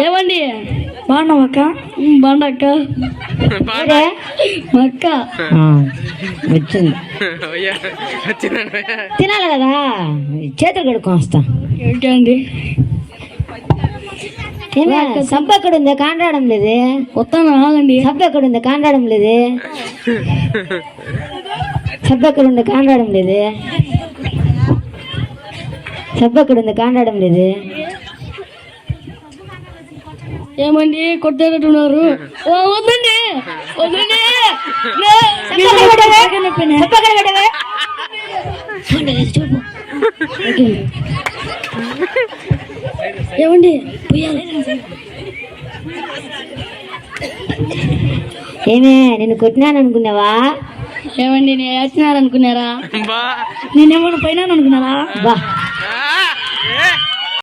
ఏమండి బాగున్నావక్క? బాగుండక్క అక్క వచ్చింది తినాలి కదా, చేతులు కడుక్కొని వస్తా. ఓకే అండి. సబ్బు ఎక్కడ ఉంది? కాండ్రాడం లేదు. వస్తాను ఆగండి. సబ్బు ఎక్కడ ఉంది? కాండ్రాడం లేదు. సబ్బు ఎక్కడ ఉంది? కాండ్రాడం లేదు. సబ్బు ఎక్కడ ఉంది? కాండ్రాడం లేదు. ఏమండి కొట్టేటట్టున్నారు? వద్దండి వద్దండి. ఏమండి ఏమే నేను కొట్టినాను అనుకున్నావా? ఏమండి నేను వేసినారనుకున్నారా? నేనేమన్నా పైన అనుకున్నారా? బా